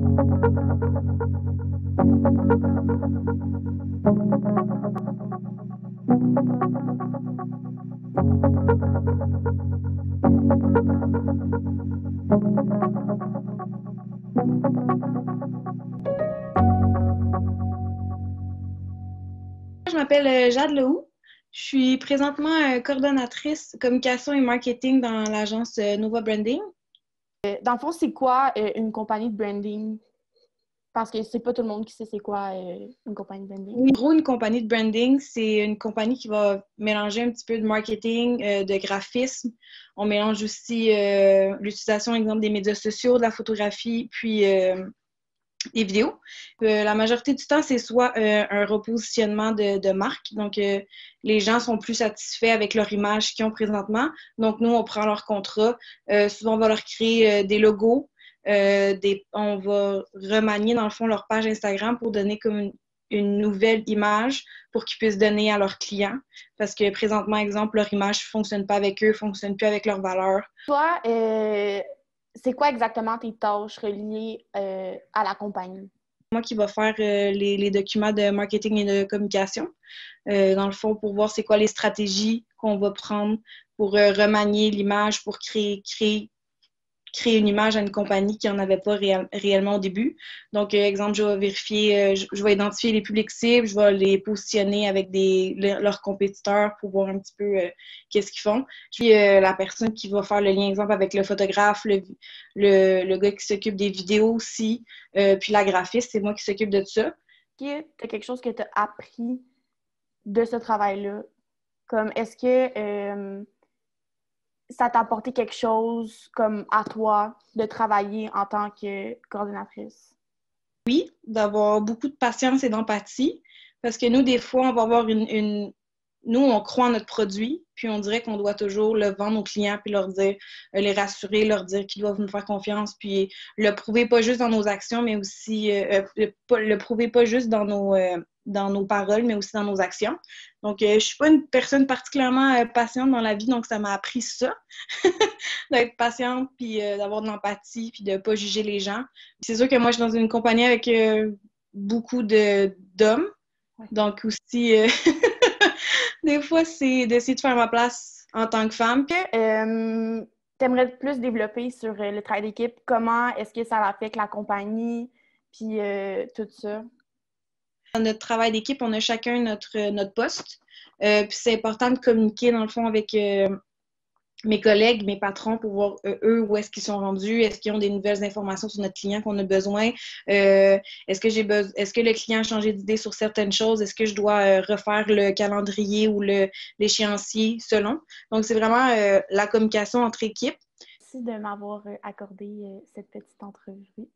Je m'appelle Jade Lehoux. Je suis présentement coordonnatrice communication et marketing dans l'agence Nova Branding. Dans le fond, c'est quoi une compagnie de branding? Parce que c'est pas tout le monde qui sait c'est quoi une compagnie de branding. Oui, en gros, une compagnie de branding, c'est une compagnie qui va mélanger un petit peu de marketing, de graphisme. On mélange aussi l'utilisation, exemple, des médias sociaux, de la photographie, puis des vidéos. La majorité du temps, c'est soit un repositionnement de marque. Donc, les gens sont plus satisfaits avec leur image qu'ils ont présentement. Donc, nous, on prend leur contrat. Souvent, on va leur créer des logos. On va remanier, dans le fond, leur page Instagram pour donner comme une nouvelle image pour qu'ils puissent donner à leurs clients. Parce que présentement, exemple, leur image ne fonctionne pas avec eux, ne fonctionne plus avec leurs valeurs. Toi, c'est quoi exactement tes tâches reliées à la compagnie? Moi qui va faire les documents de marketing et de communication, dans le fond, pour voir c'est quoi les stratégies qu'on va prendre pour remanier l'image, pour créer une image à une compagnie qui n'en avait pas réellement au début. Donc, exemple, je vais vérifier, je vais identifier les publics cibles, je vais les positionner avec leurs compétiteurs pour voir un petit peu qu'est-ce qu'ils font. Puis, la personne qui va faire le lien, exemple, avec le photographe, le gars qui s'occupe des vidéos aussi, puis la graphiste, c'est moi qui s'occupe de ça. Est-ce que tu as quelque chose que tu as appris de ce travail-là? Comme, est-ce que ça t'a apporté quelque chose comme à toi de travailler en tant que coordonnatrice? Oui, d'avoir beaucoup de patience et d'empathie. Parce que nous, des fois, on va avoir Nous, on croit en notre produit, puis on dirait qu'on doit toujours le vendre aux clients, puis leur dire, les rassurer, leur dire qu'ils doivent nous faire confiance, puis le prouver pas juste dans nos actions, mais aussi le prouver pas juste dans nos paroles, mais aussi dans nos actions. Donc, je suis pas une personne particulièrement patiente dans la vie, donc ça m'a appris ça, d'être patiente, puis d'avoir de l'empathie, puis de pas juger les gens. C'est sûr que moi, je suis dans une compagnie avec beaucoup d'hommes, Ouais. donc aussi, des fois, c'est d'essayer de faire ma place en tant que femme. T'aimerais plus développer sur le travail d'équipe? Comment est-ce que ça affecte la compagnie? Puis tout ça? Dans notre travail d'équipe, on a chacun notre poste. Puis c'est important de communiquer, dans le fond, avec mes collègues, mes patrons pour voir eux où est-ce qu'ils sont rendus, est-ce qu'ils ont des nouvelles informations sur notre client qu'on a besoin, est-ce que le client a changé d'idée sur certaines choses, est-ce que je dois refaire le calendrier ou l'échéancier selon. Donc, c'est vraiment la communication entre équipes. Merci de m'avoir accordé cette petite entrevue.